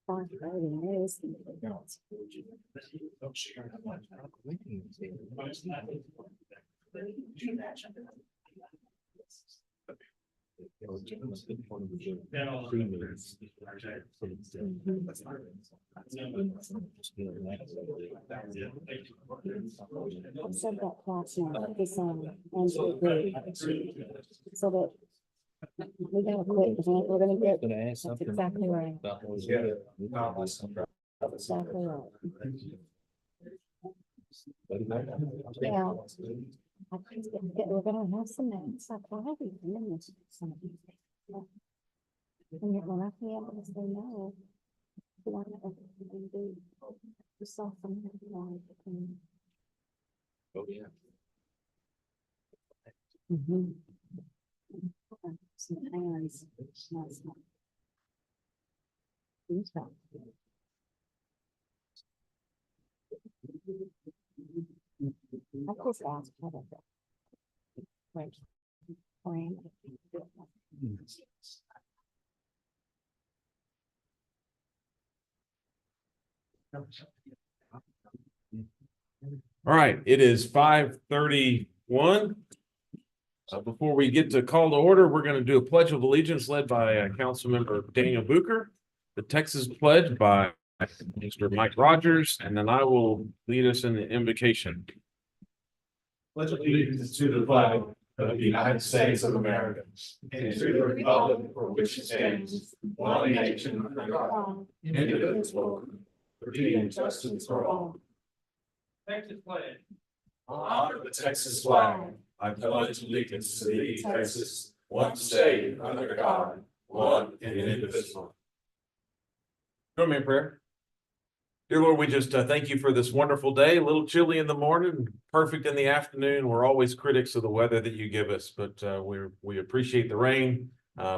I've said that twice now, this, Angela agreed. So that we gotta quit, because we're gonna get, that's exactly right. Exactly right. Yeah. I think we're gonna have some next, I probably. When I be able to say no. You want to do, you saw something wrong. Oh, yeah. Some hands. I just asked her that. Right. Fine. All right, it is 5:31. Before we get to call to order, we're going to do a pledge of allegiance led by Councilmember Daniel Bucher, the Texas pledge by Mr. Mike Rogers, and then I will lead us in the invocation. Pledge allegiance to the flag of the United States of America and to the republic for which it stands, one nation under God, indivisible, with liberty and justice for all. Texas flag. Honor the Texas flag. I pledge allegiance to thee, Texas, one state under God, one and indivisible. Join me in prayer. Dear Lord, we just thank you for this wonderful day. A little chilly in the morning, perfect in the afternoon. We're always critics of the weather that you give us, but we appreciate the rain,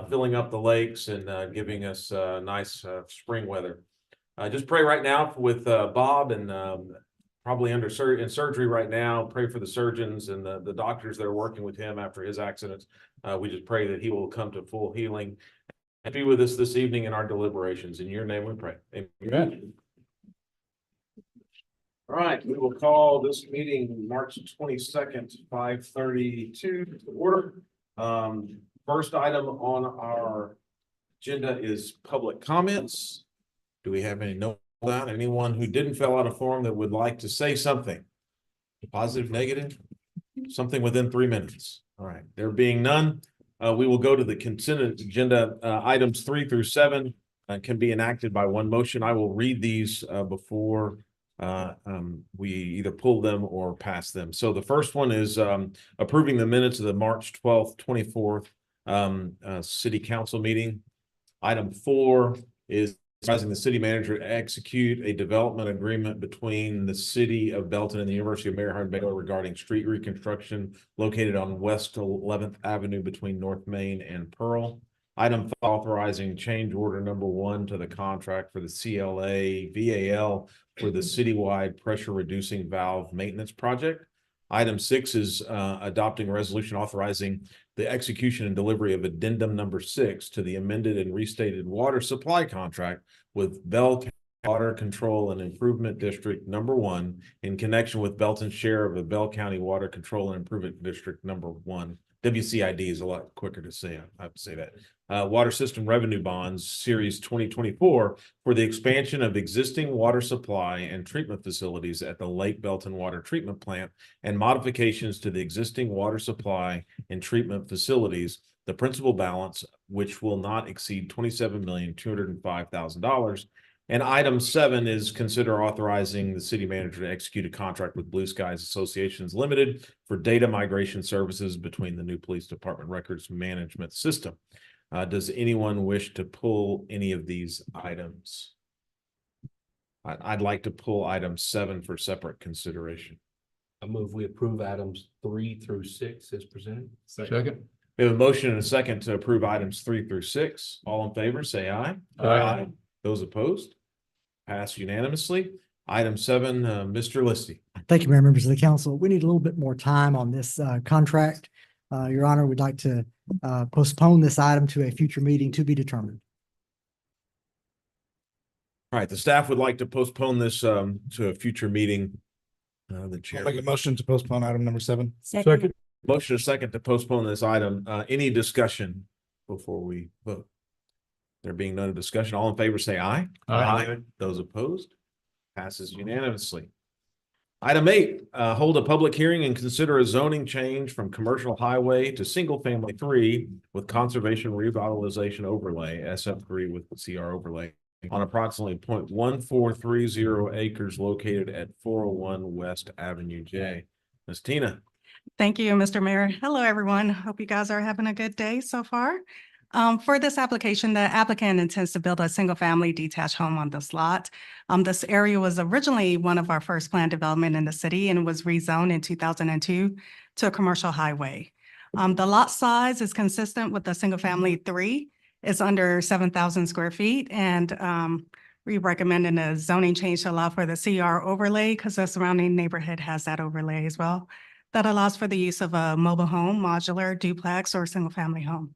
filling up the lakes and giving us nice spring weather. Just pray right now with Bob and probably in surgery right now. Pray for the surgeons and the doctors that are working with him after his accident. We just pray that he will come to full healing and be with us this evening in our deliberations. In your name we pray. Amen. All right, we will call this meeting March 22nd, 5:32 to order. First item on our agenda is public comments. Do we have any note on that? Anyone who didn't fill out a form that would like to say something? Positive, negative, something within 3 minutes. All right, there being none, we will go to the consent agenda. Items 3 through 7 can be enacted by one motion. I will read these before we either pull them or pass them. So the first one is approving the minutes of the March 12th, 24th city council meeting. Item 4 is authorizing the city manager to execute a development agreement between the city of Belton and the University of Mary Hardin regarding street reconstruction located on West 11th Avenue between North Main and Pearl. Item 5, authorizing change order number 1 to the contract for the CLA VAL for the citywide pressure reducing valve maintenance project. Item 6 is adopting a resolution authorizing the execution and delivery of addendum number 6 to the amended and restated water supply contract with Bell Water Control and Improvement District number 1 in connection with Belton's share of the Bell County Water Control and Improvement District number 1. WCID is a lot quicker to say. I have to say that. Water System Revenue Bonds Series 2024 for the expansion of existing water supply and treatment facilities at the Lake Belton Water Treatment Plant and modifications to the existing water supply and treatment facilities, the principal balance, which will not exceed $27,205,000. And item 7 is consider authorizing the city manager to execute a contract with Blue Skies Associations Limited for data migration services between the new police department records management system. Does anyone wish to pull any of these items? I'd like to pull item 7 for separate consideration. I move we approve items 3 through 6 as presented. Second. We have a motion and a second to approve items 3 through 6. All in favor, say aye. Aye. Those opposed? Passed unanimously. Item 7, Mr. Listy. Thank you, Mayor, members of the council. We need a little bit more time on this contract. Your Honor, we'd like to postpone this item to a future meeting to be determined. All right, the staff would like to postpone this to a future meeting. The chair. Make a motion to postpone item number 7. Second. Motion is second to postpone this item. Any discussion before we vote? There being no discussion, all in favor say aye. Aye. Those opposed? Passes unanimously. Item 8, hold a public hearing and consider a zoning change from commercial highway to single family 3 with conservation revitalization overlay, SF3 with CR overlay on approximately 0.1430 acres located at 401 West Avenue J. Ms. Tina. Thank you, Mr. Mayor. Hello, everyone. Hope you guys are having a good day so far. For this application, the applicant intends to build a single-family detached home on this lot. This area was originally one of our first planned development in the city and was rezoned in 2002 to a commercial highway. The lot size is consistent with the single-family 3. It's under 7,000 square feet, and we recommended a zoning change to allow for the CR overlay because the surrounding neighborhood has that overlay as well. That allows for the use of a mobile home, modular, duplex, or single-family home.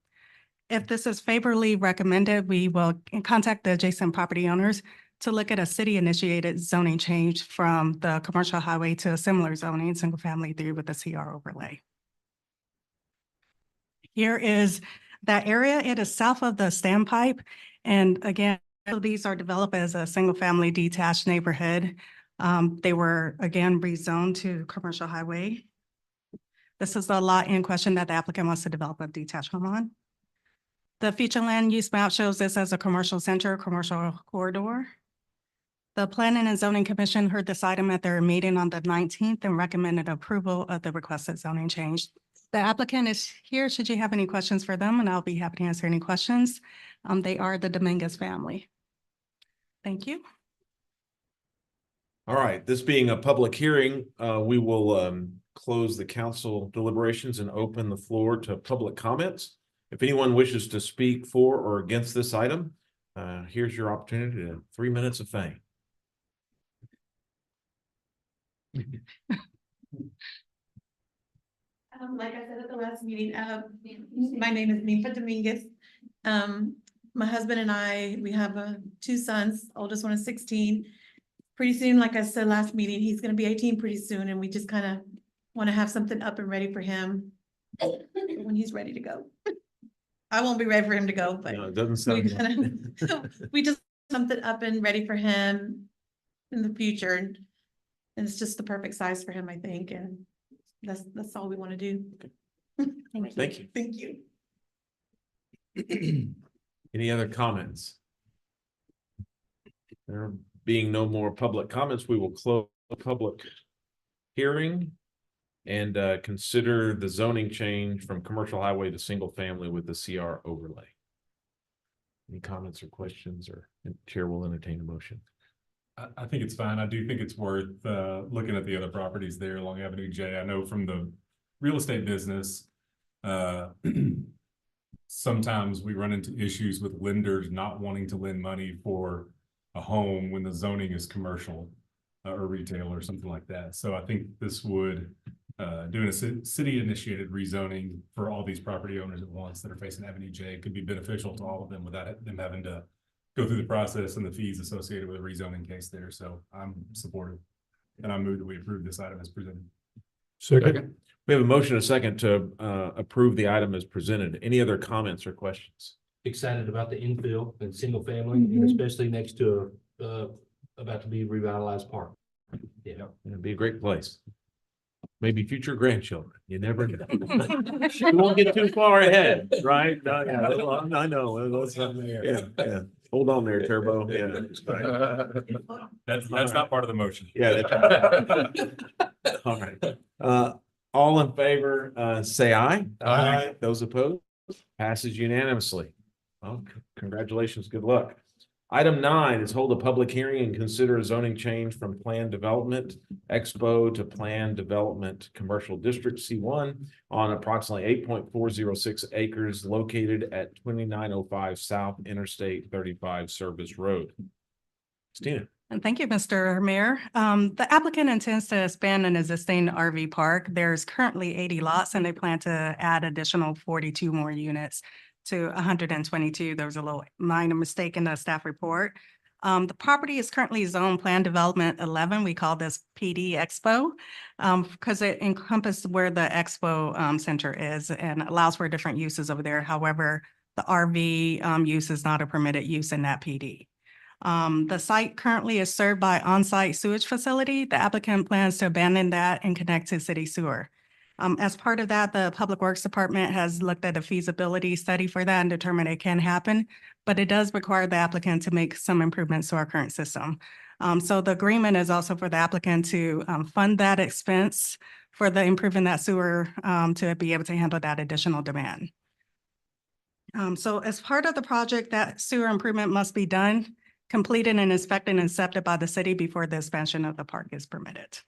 If this is favorably recommended, we will contact the adjacent property owners to look at a city-initiated zoning change from the commercial highway to a similar zoning, single-family 3 with the CR overlay. Here is that area. It is south of the standpipe. And again, these are developed as a single-family detached neighborhood. They were, again, rezoned to commercial highway. This is the lot in question that the applicant wants to develop a detached home on. The future land use map shows this as a commercial center, commercial corridor. The Planning and Zoning Commission heard this item at their meeting on the 19th and recommended approval of the requested zoning change. The applicant is here. Should you have any questions for them, and I'll be happy to answer any questions. They are the Dominguez family. Thank you. All right, this being a public hearing, we will close the council deliberations and open the floor to public comments. If anyone wishes to speak for or against this item, here's your opportunity to 3 minutes of fame. Like I said at the last meeting, my name is Ninfa Dominguez. My husband and I, we have 2 sons. Oldest one is 16. Pretty soon, like I said last meeting, he's going to be 18 pretty soon, and we just kind of want to have something up and ready for him when he's ready to go. I won't be ready for him to go, but No, it doesn't sound. we just something up and ready for him in the future, and it's just the perfect size for him, I think, and that's all we want to do. Thank you. Thank you. Any other comments? There being no more public comments, we will close the public hearing and consider the zoning change from commercial highway to single family with the CR overlay. Any comments or questions, or the chair will entertain a motion? I think it's fine. I do think it's worth looking at the other properties there along Avenue J. I know from the real estate business, sometimes we run into issues with lenders not wanting to lend money for a home when the zoning is commercial or retail or something like that. So I think this would, doing a city-initiated rezoning for all these property owners at once that are facing Avenue J could be beneficial to all of them without them having to go through the process and the fees associated with a rezoning case there. So I'm supportive, and I move that we approve this item as presented. Second. We have a motion and a second to approve the item as presented. Any other comments or questions? Excited about the infill and single family, and especially next to about to be revitalized park. Yeah, It'd be a great place. Maybe future grandchildren. You never know. We won't get too far ahead, right? No, yeah, I know. Yeah. Hold on there, Turbo. Yeah. That's not part of the motion. Yeah. All right. All in favor, say aye. Aye. Those opposed? Passes unanimously. Well, congratulations. Good luck. Item 9 is hold a public hearing and consider a zoning change from planned development expo to planned development commercial district C1 on approximately 8.406 acres located at 2905 South Interstate 35 Service Road. Christina. And thank you, Mr. Mayor. The applicant intends to expand an existing RV park. There's currently 80 lots, and they plan to add additional 42 more units to 122. There was a little minor mistake in the staff report. The property is currently Zone Plan Development 11. We call this PD Expo because it encompasses where the Expo Center is and allows for different uses over there. However, the RV use is not a permitted use in that PD. The site currently is served by on-site sewage facility. The applicant plans to abandon that and connect to city sewer. As part of that, the Public Works Department has looked at a feasibility study for that and determined it can happen, but it does require the applicant to make some improvements to our current system. So the agreement is also for the applicant to fund that expense for the improving that sewer to be able to handle that additional demand. So as part of the project, that sewer improvement must be done, completed and inspected and accepted by the city before the expansion of the park is permitted.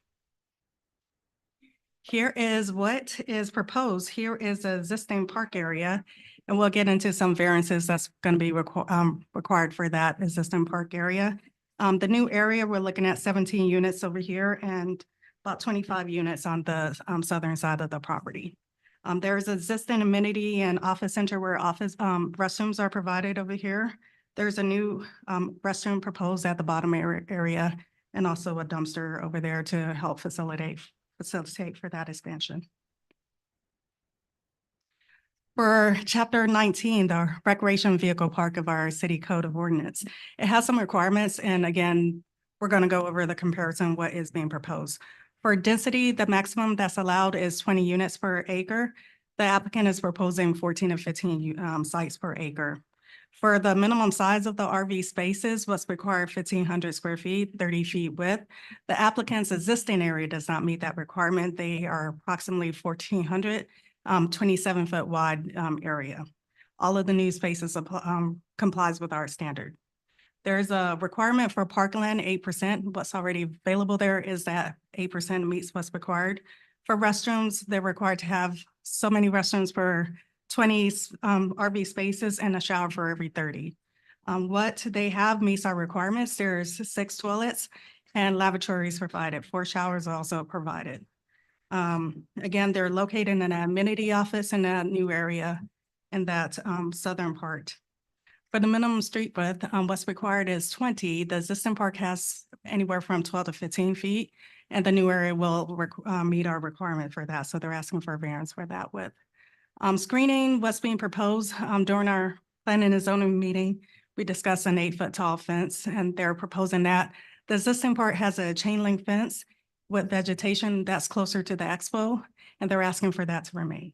Here is what is proposed. Here is the existing park area, and we'll get into some variances that's going to be required for that existing park area. The new area, we're looking at 17 units over here and about 25 units on the southern side of the property. There's existing amenity and office center where office restrooms are provided over here. There's a new restroom proposed at the bottom area and also a dumpster over there to help facilitate for that expansion. For chapter 19, the recreation vehicle park of our city code of ordinance, it has some requirements. And again, we're going to go over the comparison, what is being proposed. For density, the maximum that's allowed is 20 units per acre. The applicant is proposing 14 to 15 sites per acre. For the minimum size of the RV spaces, what's required 1,500 square feet, 30 feet width. The applicant's existing area does not meet that requirement. They are approximately 1,400, 27-foot wide area. All of the new spaces complies with our standard. There's a requirement for parkland, 8%. What's already available there is that 8% meets what's required. For restrooms, they're required to have so many restrooms for 20 RV spaces and a shower for every 30. What they have meets our requirements. There's 6 toilets and lavatories provided. 4 showers are also provided. Again, they're located in an amenity office in that new area in that southern part. For the minimum street width, what's required is 20. The existing park has anywhere from 12 to 15 feet, and the new area will meet our requirement for that. So they're asking for a variance for that width. Screening, what's being proposed during our planning and zoning meeting, we discussed an 8-foot tall fence, and they're proposing that. The existing part has a chain link fence with vegetation that's closer to the expo, and they're asking for that to remain.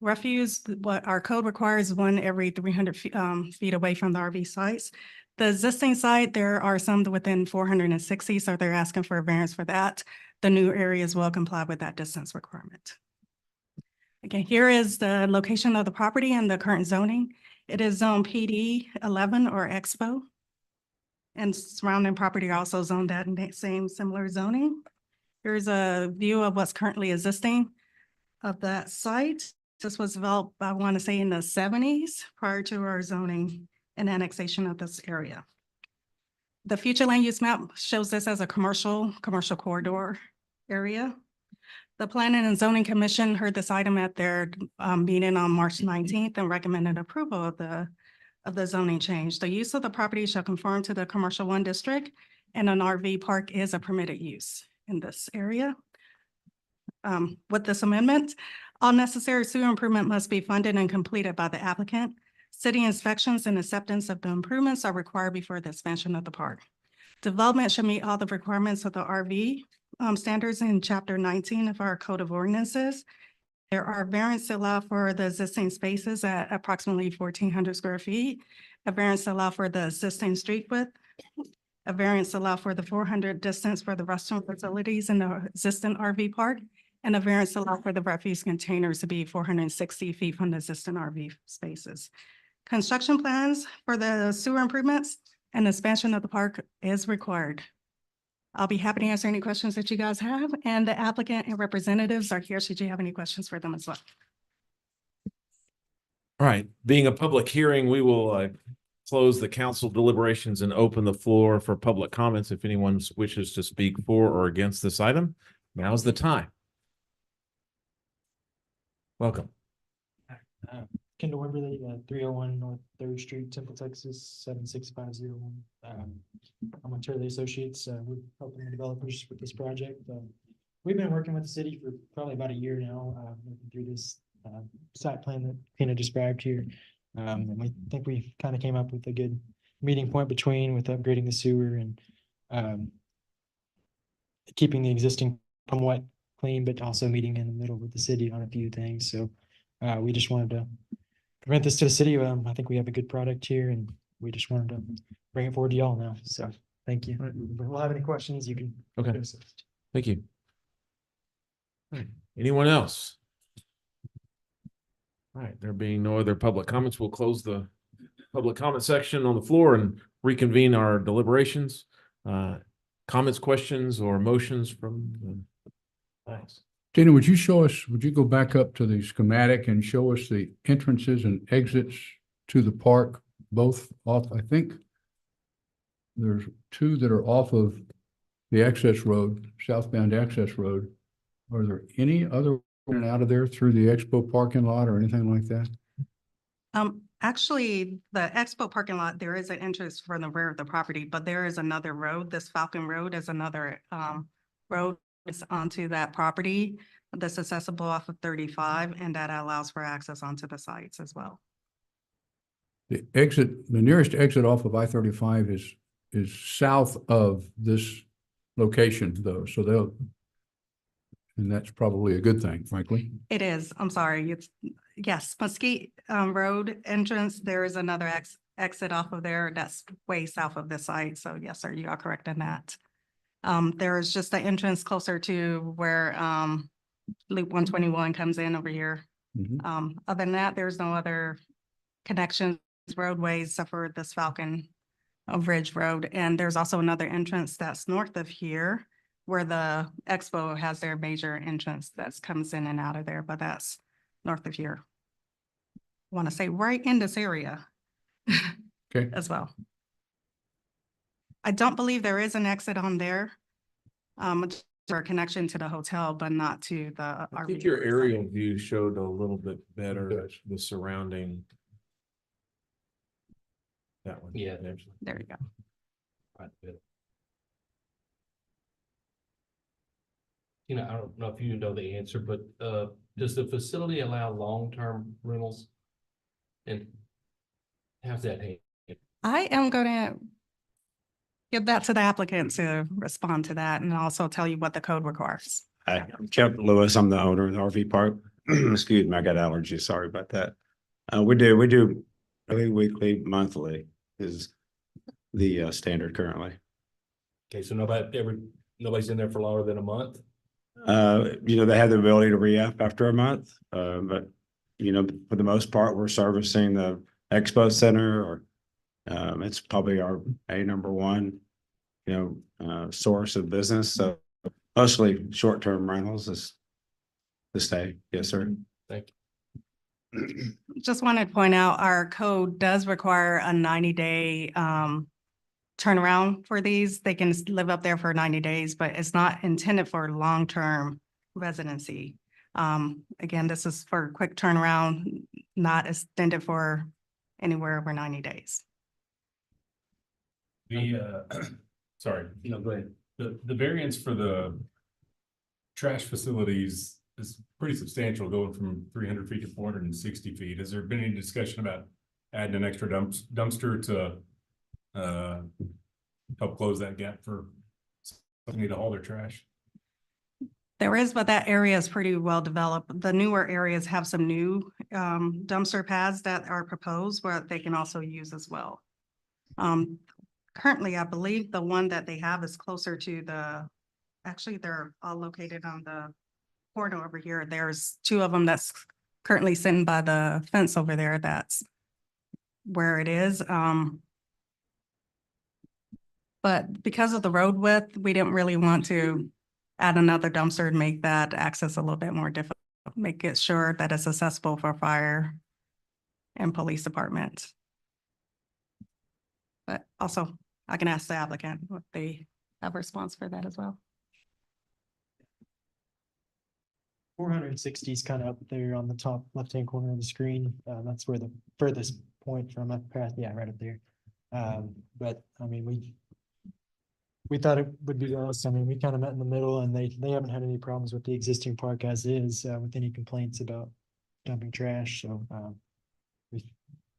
Refuse, what our code requires, 1 every 300 feet away from the RV sites. The existing site, there are some within 460, so they're asking for a variance for that. The new areas will comply with that distance requirement. Again, here is the location of the property and the current zoning. It is zone PD 11 or Expo. And surrounding property are also zoned that same similar zoning. Here's a view of what's currently existing of that site. This was developed, I want to say, in the 70s prior to our zoning and annexation of this area. The future land use map shows this as a commercial corridor area. The Planning and Zoning Commission heard this item at their meeting on March 19th and recommended approval of the zoning change. The use of the property shall conform to the Commercial 1 district, and an RV park is a permitted use in this area. With this amendment, all necessary sewer improvement must be funded and completed by the applicant. City inspections and acceptance of the improvements are required before the expansion of the park. Development should meet all the requirements of the RV standards in chapter 19 of our code of ordinances. There are variants to allow for the existing spaces at approximately 1,400 square feet, a variance to allow for the existing street width, a variance to allow for the 400 distance for the restroom facilities in the existing RV park, and a variance to allow for the refuse containers to be 460 feet from the existing RV spaces. Construction plans for the sewer improvements and expansion of the park is required. I'll be happy to answer any questions that you guys have, and the applicant and representatives are here should you have any questions for them as well. All right, being a public hearing, we will close the council deliberations and open the floor for public comments. If anyone wishes to speak for or against this item, now's the time. Welcome. Kendall Wimberly, 301 North Third Street, Temple, Texas, 76501. I'm with Turley Associates. We're helping the developers with this project. We've been working with the city for probably about a year now, working through this site plan that Tina described here. And we think we kind of came up with a good meeting point between with upgrading the sewer and keeping the existing somewhat clean, but also meeting in the middle with the city on a few things. So we just wanted to present this to the city. I think we have a good product here and we just wanted to bring it forward to y'all now. So thank you. If we'll have any questions, you can. Okay. Thank you. All right. Anyone else? All right, there being no other public comments, we'll close the public comment section on the floor and reconvene our deliberations. Comments, questions, or motions from thanks. Dana, would you go back up to the schematic and show us the entrances and exits to the park, both off, I think there's two that are off of the access road, southbound access road. Are there any other in and out of there through the expo parking lot or anything like that? Actually, the expo parking lot, there is an entrance from the rear of the property, but there is another road. This Falcon Road is another road that's onto that property that's accessible off of 35, and that allows for access onto the sites as well. The nearest exit off of I-35 is south of this location though, so and that's probably a good thing, frankly. It is, I'm sorry, yes, Mesquite Road entrance, there is another exit off of there that's way south of the site. So yes, sir, you are correct in that. There is just an entrance closer to where Loop 121 comes in over here. Other than that, there's no other connections, roadways except for this Falcon Ridge Road. And there's also another entrance that's north of here, where the expo has their major entrance that comes in and out of there, but that's north of here. I want to say right in this area. Okay. As well. I don't believe there is an exit on there. Or a connection to the hotel, but not to the. I think your aerial view showed a little bit better the surrounding. That one. Yeah. There you go. Right. You know, I don't know if you know the answer, but does the facility allow long-term rentals? And how's that handled? I am going to give that to the applicant to respond to that and also tell you what the code requires. Hi, I'm Kevin Lewis. I'm the owner of the RV park. Excuse me, I got allergies. Sorry about that. We do really weekly, monthly is the standard currently. Okay, so nobody's in there for longer than a month? They have the ability to re-up after a month, but for the most part, we're servicing the expo center, or it's probably our number one, source of business. So mostly short-term rentals is the stay. Yes, sir. Thank you. Just wanted to point out, our code does require a 90-day turnaround for these. They can live up there for 90 days, but it's not intended for long-term residency. Again, this is for a quick turnaround, not extended for anywhere over 90 days. Sorry. Go ahead. The variance for the trash facilities is pretty substantial, going from 300 feet to 460 feet. Has there been any discussion about adding an extra dumpster to help close that gap for somebody to haul their trash? There is, but that area is pretty well developed. The newer areas have some new dumpster pads that are proposed where they can also use as well. Currently, I believe the one that they have is closer to actually they're all located on the corner over here. There's two of them that's currently sitting by the fence over there. That's where it is. But because of the road width, we didn't really want to add another dumpster and make that access a little bit more difficult, make it sure that it's accessible for fire and police departments. But also, I can ask the applicant if they have a response for that as well. 460 is kind of up there on the top left-hand corner of the screen. That's where the furthest point from up past, yeah, right up there. But I mean, we thought it would be less. I mean, we kind of met in the middle, and they haven't had any problems with the existing park as is, with any complaints about dumping trash. So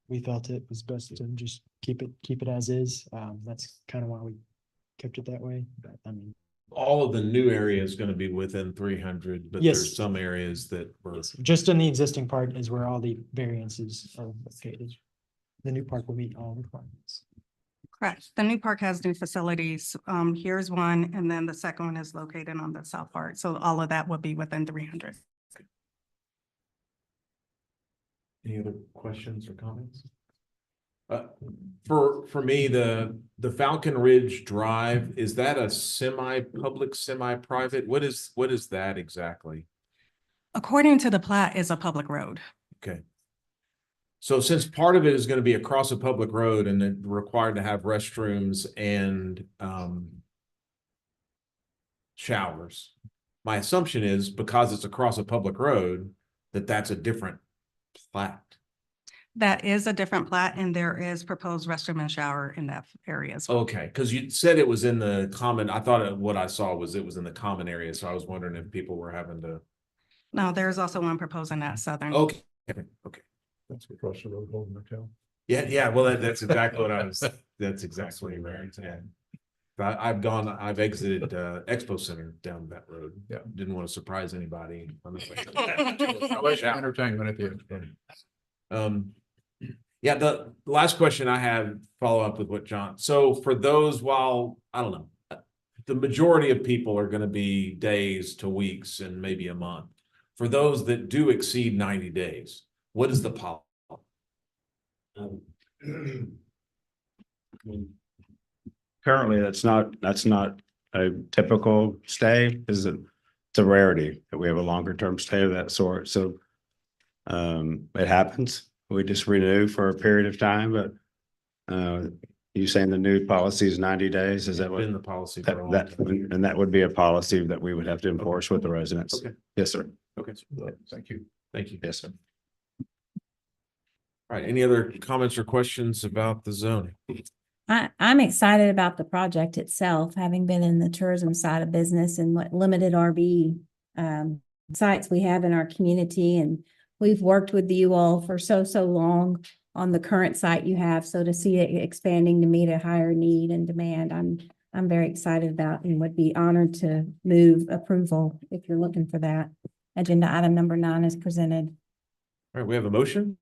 we felt it was best to just keep it as is. That's kind of why we kept it that way. But I mean, All of the new area is gonna be within 300, but Yes. there's some areas that were. yes, just in the existing part is where all the variances are located. The new park will meet all requirements. Correct. The new park has new facilities. Here's one, and then the second one is located on the south part. So all of that would be within 300. Any other questions or comments? For me, the Falcon Ridge Drive, is that a semi-public, semi-private? What is that exactly? According to the plat, is a public road. Okay. So since part of it is gonna be across a public road and then required to have restrooms and showers, my assumption is because it's across a public road, that's a different plat. That is a different plat, and there is proposed restroom and shower in that area as well. Okay, because you said it was in the common, I thought what I saw was it was in the common area, so I was wondering if people were having to. No, there's also one proposed in that southern. Okay, okay. That's across the road, Golden Hotel. Yeah, well, that's exactly what I was, that's exactly right, yeah. I've exited Expo Center down that road. Yeah. Didn't want to surprise anybody. On the Entertainment at the end. Yeah, the last question I have, follow up with what John, so for those, while, I don't know, the majority of people are gonna be days to weeks and maybe a month. For those that do exceed 90 days, what is the policy? Currently, that's not a typical stay. It's a rarity that we have a longer term stay of that sort. So it happens. We just renew for a period of time, but you saying the new policy is 90 days? Is that what? Been the policy for a long That, time. and that would be a policy that we would have to enforce with the residents. Okay. Yes, sir. Okay, Thank you. thank you. Yes, sir. All right, any other comments or questions about the zoning? I'm excited about the project itself, having been in the tourism side of business and what limited RV sites we have in our community. And we've worked with you all for so long on the current site you have. So to see it expanding to meet a higher need and demand, I'm very excited about and would be honored to move approval if you're looking for that. Agenda item number 9 is presented. All right, we have a motion.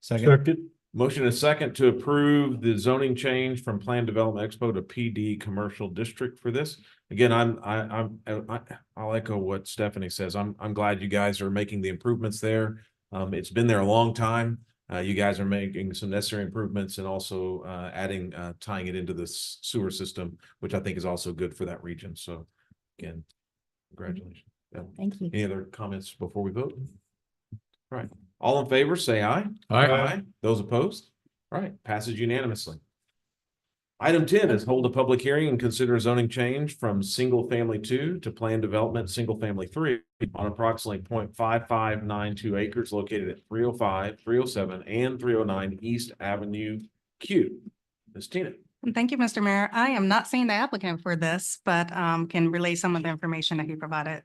Second. Motion is second to approve the zoning change from Planned Development Expo to PD Commercial District for this. Again, I'll echo what Stephanie says. I'm glad you guys are making the improvements there. It's been there a long time. You guys are making some necessary improvements and also adding, tying it into this sewer system, which I think is also good for that region. So again, congratulations. Thank you. Any other comments before we vote? All right, all in favor, say aye. Aye. Those opposed? All right, passes unanimously. Item 10 is hold a public hearing and consider a zoning change from single family 2 to planned development single family 3 on approximately 0.5592 acres located at 305, 307, and 309 East Avenue Q. Ms. Tina. Thank you, Mr. Mayor. I am not seeing the applicant for this, but can relay some of the information that he provided.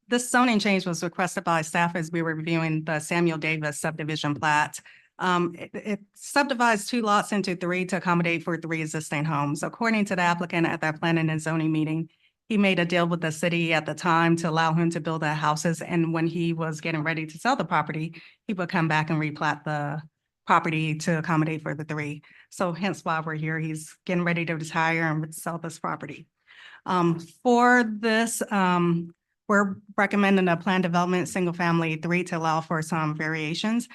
This zoning change was requested by staff as we were reviewing the Samuel Davis subdivision plat. It subdivides 2 lots into 3 to accommodate for 3 existing homes. According to the applicant at that planning and zoning meeting, he made a deal with the city at the time to allow him to build the houses. And when he was getting ready to sell the property, he would come back and replat the property to accommodate for the 3. So hence why we're here. He's getting ready to retire and sell this property. For this, we're recommending a planned development, single family 3 to allow for some variations.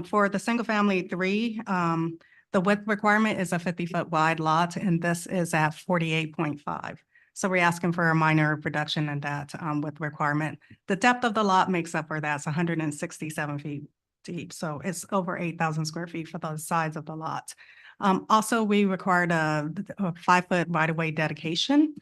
For the single family 3, the width requirement is a 50-foot wide lot, and this is at 48.5. So we're asking for a minor reduction in that width requirement. The depth of the lot makes up for that. It's 167 feet deep. So it's over 8,000 square feet for the size of the lot. Also, we required a 5-foot right-of-way dedication.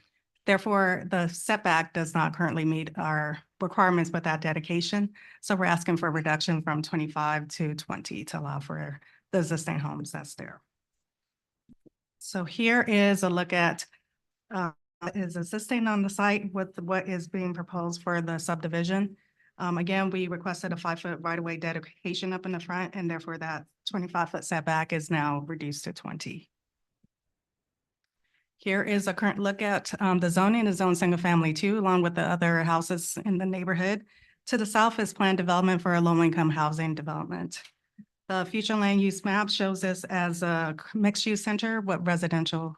Therefore, the setback does not currently meet our requirements with that dedication. So we're asking for a reduction from 25 to 20 to allow for the existing homes that's there. So here is a look at is existing on the site with what is being proposed for the subdivision. Again, we requested a 5-foot right-of-way dedication up in the front, and therefore that 25-foot setback is now reduced to 20. Here is a current look at the zoning is zone single family 2, along with the other houses in the neighborhood. To the south is planned development for a low-income housing development. The future land use map shows this as a mixed-use center with residential.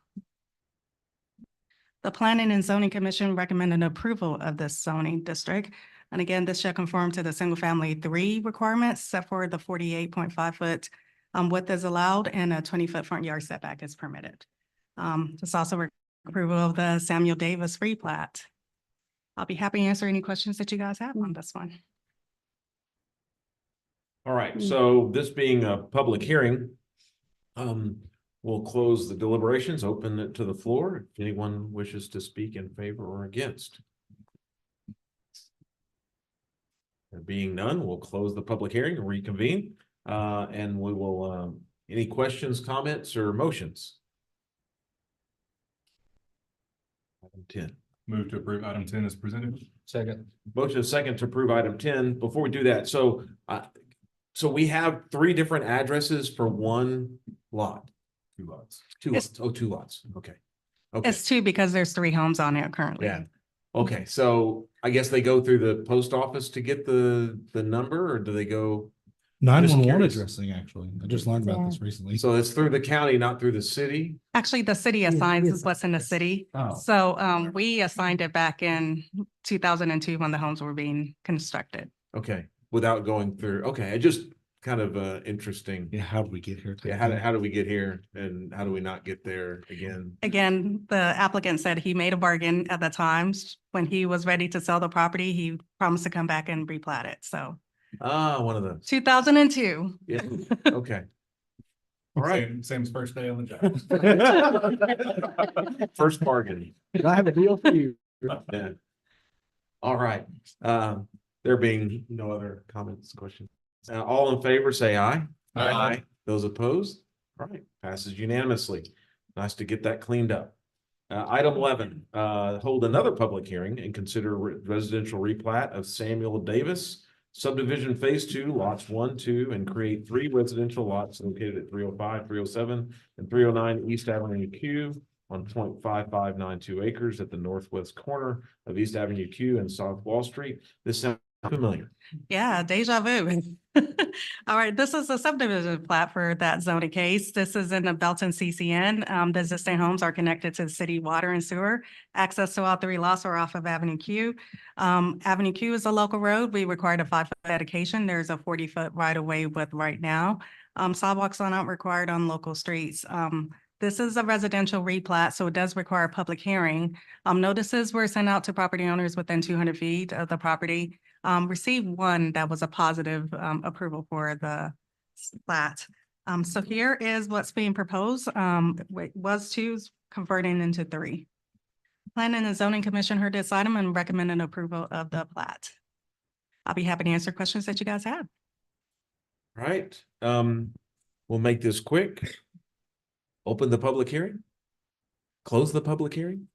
The Planning and Zoning Commission recommended approval of this zoning district. And again, this shall conform to the single family 3 requirements set for the 48.5 foot width is allowed and a 20-foot front yard setback is permitted. This also approval of the Samuel Davis replat. I'll be happy to answer any questions that you guys have on this one. All right, so this being a public hearing, we'll close the deliberations, open it to the floor. If anyone wishes to speak in favor or against. There being none, we'll close the public hearing and reconvene. And we will, any questions, comments, or motions? Item 10. Move to approve item 10 is presented. Second. Motion second to approve item 10. Before we do that, so we have 3 different addresses for one lot. 2 lots. 2 lots. Oh, 2 lots. Okay. Okay. It's 2 because there's 3 homes on it currently. Yeah. Okay, so I guess they go through the post office to get the number, or do they go? 911 curious. addressing, actually. I just learned about this recently. So it's through the county, not through the city? Actually, the city assigns is what's in the city. Oh. So we assigned it back in 2002 when the homes were being constructed. Okay, without going through, okay, I just kind of interesting. Yeah, how did we get here? Yeah, how do we get here and how do we not get there again? Again, the applicant said he made a bargain at the time. When he was ready to sell the property, he promised to come back and replat it. So One of those. 2002. Yeah, okay. All right. Same as first day on the job. First bargain. I have a deal for you. Yeah. All right. There being no other comments, questions. All in favor, say aye. Aye. Those opposed? All right, passes unanimously. Nice to get that cleaned up. Item 11, hold another public hearing and consider residential replat of Samuel Davis subdivision phase 2, lots 1, 2, and create 3 residential lots located at 305, 307, and 309 East Avenue Q on 0.5592 acres at the northwest corner of East Avenue Q and South Wall Street. This sounds familiar. Yeah, deja vu. All right, this is a subdivision plat for that zoning case. This is in the Belton CCN. The existing homes are connected to the city water and sewer. Access to all 3 lots are off of Avenue Q. Avenue Q is a local road. We required a 5-foot dedication. There's a 40-foot right of way width right now. Sidewalks are not required on local streets. This is a residential replat, so it does require a public hearing. Notices were sent out to property owners within 200 feet of the property. Received 1 that was a positive approval for the plat. So here is what's being proposed. Was 2 converting into 3. Planning and Zoning Commission heard this item and recommended approval of the plat. I'll be happy to answer questions that you guys have. All right, we'll make this quick. Open the public hearing. Close the public hearing.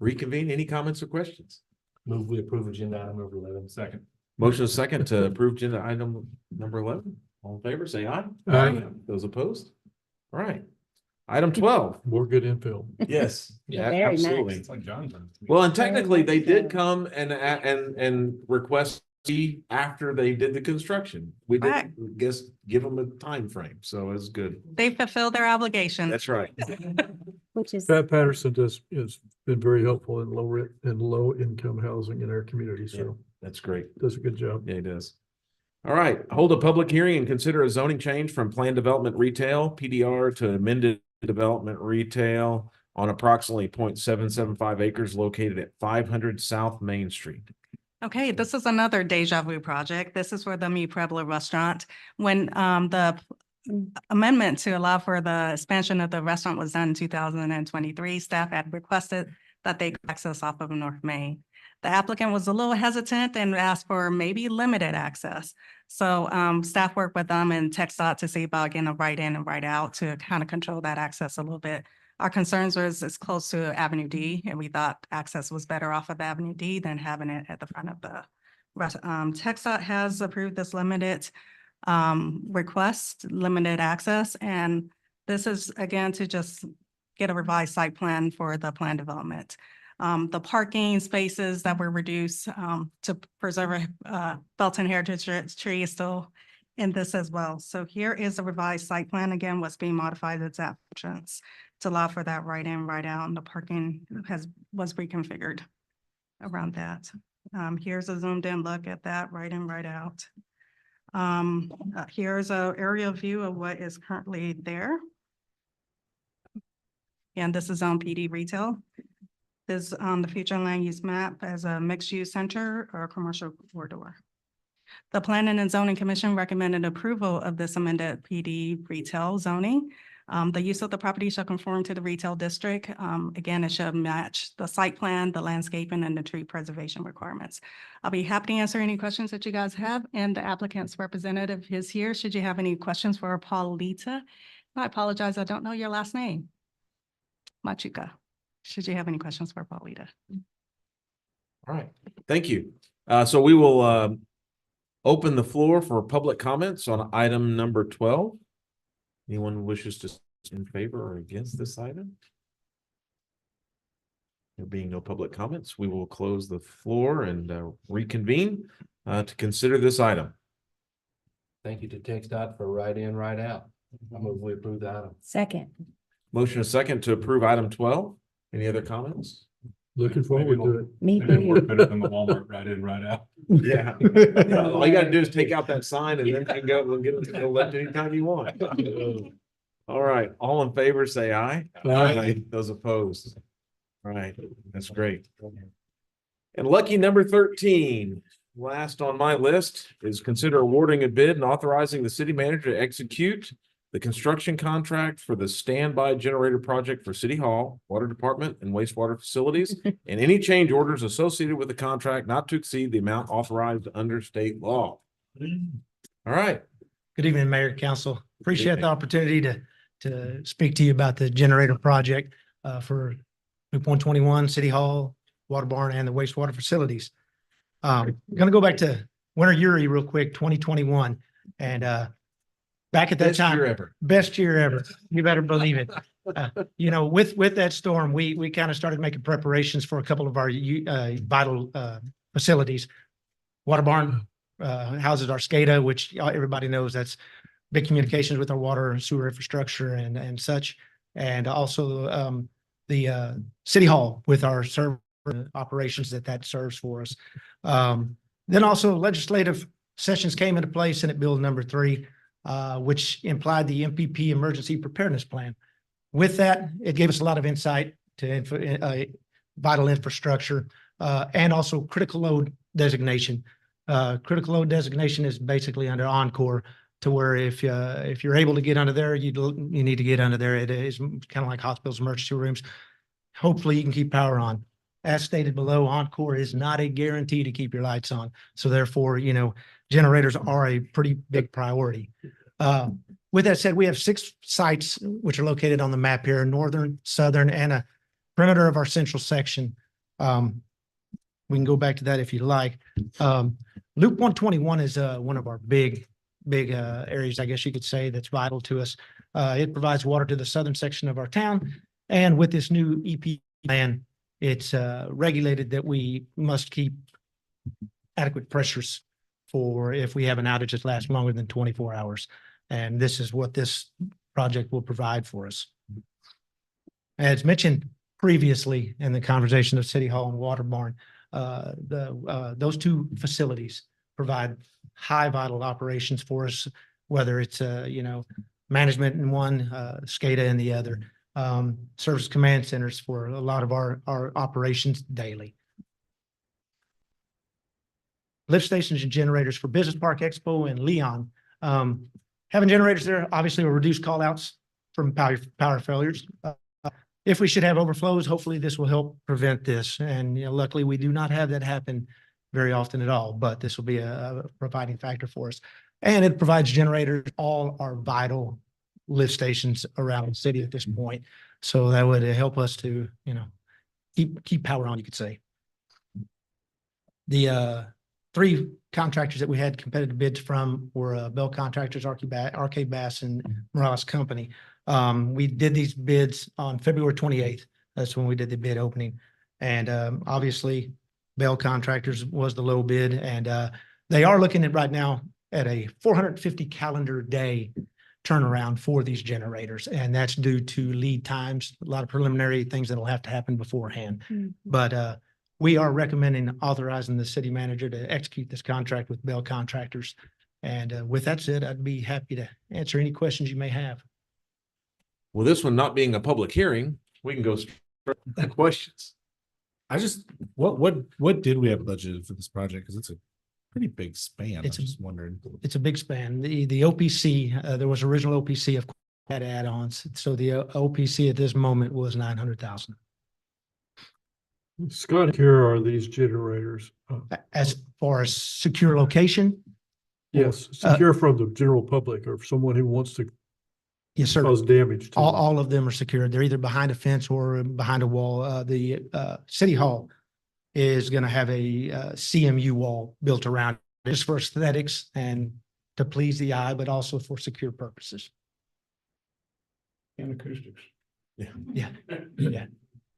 Reconvene. Any comments or questions? Move we approve agenda item number 11. Second. Motion is second to approve agenda item number 11. All in favor, say aye. Aye. Those opposed? All right. Item 12. More good infill. Yes, yeah, Very nice. absolutely. It's like John's. Well, and technically they did come and request fee after they did the construction. We didn't give them a time frame, so it's good. They fulfilled their obligation. That's right. Which is, Pat Patterson has been very helpful in low income housing in our community, so That's great. does a good job. Yeah, he does. All right, hold a public hearing and consider a zoning change from planned development retail, PDR, to amended development retail on approximately 0.775 acres located at 500 South Main Street. Okay, this is another deja vu project. This is for the Mi Pueblo restaurant. When the amendment to allow for the expansion of the restaurant was done in 2023, staff had requested that they access off of North Main. The applicant was a little hesitant and asked for maybe limited access. So staff worked with them and TxDOT to see about getting a right in and right out to kind of control that access a little bit. Our concerns was it's close to Avenue D, and we thought access was better off of Avenue D than having it at the front of the rest. TxDOT has approved this limited request, limited access, and this is again to just get a revised site plan for the plan development. The parking spaces that were reduced to preserve Belton Heritage Tree is still in this as well. So here is a revised site plan. Again, what's being modified is entrance to allow for that right in, right out, and the parking was reconfigured around that. Here's a zoomed in look at that right in, right out. Here's an aerial view of what is currently there. And this is on PD retail. This on the future land use map as a mixed use center or commercial corridor. The Planning and Zoning Commission recommended approval of this amended PD retail zoning. The use of the property shall conform to the retail district. Again, it should match the site plan, the landscaping, and the tree preservation requirements. I'll be happy to answer any questions that you guys have, and the applicant's representative is here. Should you have any questions for Paulita? I apologize, I don't know your last name. Machuca. Should you have any questions for Paulita? All right, thank you. So we will open the floor for public comments on item number 12. Anyone wishes to speak in favor or against this item? There being no public comments, we will close the floor and reconvene to consider this item. Thank you to TxDOT for right in, right out. I move we approve the item. Second. Motion a second to approve item 12. Any other comments? Looking forward to it. Me Maybe it'll work too. better than the Walmart right in, right out. Yeah. All you gotta do is take out that sign and then go, we'll get it to go left anytime you want. All right, all in favor, say aye. Aye. Those opposed. All right, that's great. And lucky number 13, last on my list, is consider awarding a bid and authorizing the city manager to execute the construction contract for the standby generator project for City Hall, Water Department, and wastewater facilities, and any change orders associated with the contract not to exceed the amount authorized under state law. All right. Good evening, Mayor, Council. Appreciate the opportunity to speak to you about the generator project for Loop 121, City Hall, Water Barn, and the wastewater facilities. I'm going to go back to Winter Uri real quick, 2021. And back at that Best time, year ever. best year ever. You better believe it. With that storm, we kind of started making preparations for a couple of our vital facilities. Water Barn houses our SCADA, which everybody knows that's big communications with our water and sewer infrastructure and such. And also the City Hall with our server operations that serves for us. Then also legislative sessions came into place, Senate Bill number 3. Which implied the MPP Emergency Preparedness Plan. With that, it gave us a lot of insight to vital infrastructure and also critical load designation. Critical load designation is basically under Encore, to where if you're able to get under there, you need to get under there. It is kind of like hospitals, emergency rooms. Hopefully, you can keep power on. As stated below, Encore is not a guarantee to keep your lights on. So therefore, generators are a pretty big priority. With that said, we have 6 sites which are located on the map here, northern, southern, and a perimeter of our central section. We can go back to that if you like. Loop 121 is one of our big areas, I guess you could say, that's vital to us. It provides water to the southern section of our town. And with this new EP plan, it's regulated that we must keep adequate pressures for if we have an outage that lasts longer than 24 hours. And this is what this project will provide for us. As mentioned previously in the conversation of City Hall and Water Barn, those 2 facilities provide high vital operations for us, whether it's, management in one, SCADA in the other, service command centers for a lot of our operations daily. Lift stations and generators for Business Park Expo and Leon. Having generators there obviously will reduce call outs from power failures. if we should have overflows, hopefully this will help prevent this. And, you know, luckily we do not have that happen very often at all, but this will be a providing factor for us. And it provides generators, all our vital lift stations around the city at this point. So that would help us to, you know, keep power on, you could say. The three contractors that we had competitive bids from were Bell Contractors, RK Bass, and Morales Company. We did these bids on February 28th. That's when we did the bid opening. And obviously Bell Contractors was the low bid, and they are looking at right now at a 450 calendar day turnaround for these generators. And that's due to lead times, a lot of preliminary things that'll have to happen beforehand. But we are recommending authorizing the city manager to execute this contract with Bell Contractors. And with that said, I'd be happy to answer any questions you may have. Well, this one not being a public hearing, we can go straight to questions. I just, what did we have budgeted for this project? Because it's a pretty big span. I was just wondering. It's a big span. The OPC, there was original OPC of had add-ons. So the OPC at this moment was 900,000. Scott, here are these generators. As far as secure location? Yes, secure from the general public or someone who wants to Yes, sir. cause damage to them. All of them are secured. They're either behind a fence or behind a wall. The city hall is going to have a CMU wall built around it, just for aesthetics and to please the eye, but also for secure purposes. And acoustics. Yeah.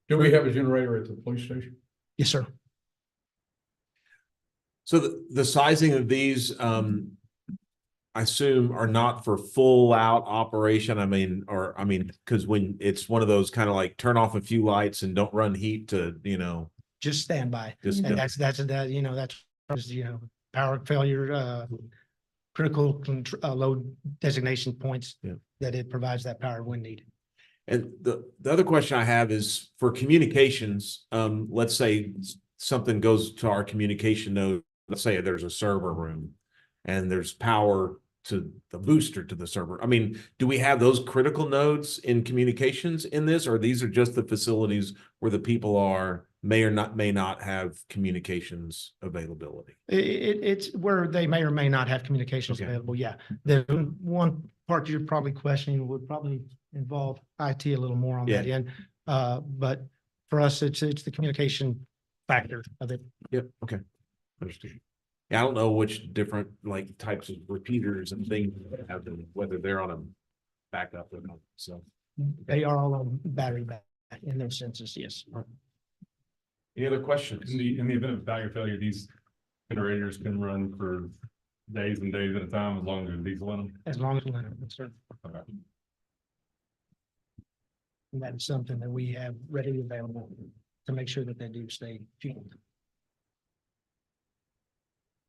Do we have a generator at the police station? Yes, sir. So the sizing of these, I assume are not for full out operation. I mean, because when it's one of those kind of like turn off a few lights and don't run heat to, you know. Just standby. Just And that's power failure, critical load designation points that it provides that power when needed. And the other question I have is for communications, let's say something goes to our communication node, let's say there's a server room and there's power to the booster to the server. I mean, do we have those critical nodes in communications in this, or these are just the facilities where the people may not have communications availability? It's where they may or may not have communications available. Yeah. The one part you're probably questioning would probably involve IT a little more on that end. But for us, it's the communication factor of it. Yep. Okay. Understood. Yeah, I don't know which different like types of repeaters and things have them, whether they're on a backup or not. So they are all on battery back in their senses. Yes. Any other questions? In the event of battery failure, these generators can run for days and days at a time as long as there's diesel in them. As long as we're concerned. Okay. And that is something that we have readily available to make sure that they do stay fueled.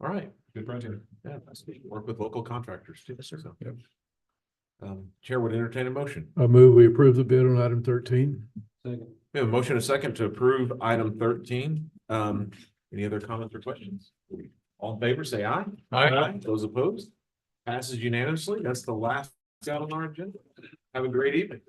All right. Good project. Yeah, that's good. Work with local contractors too. Yes, sir. So, Chair would entertain a motion. I move we approve the bid on item 13. Second. We have a motion and a second to approve item 13. Any other comments or questions? All in favor, say aye. Aye. Those opposed? Passes unanimously. That's the last out on our agenda. Have a great evening.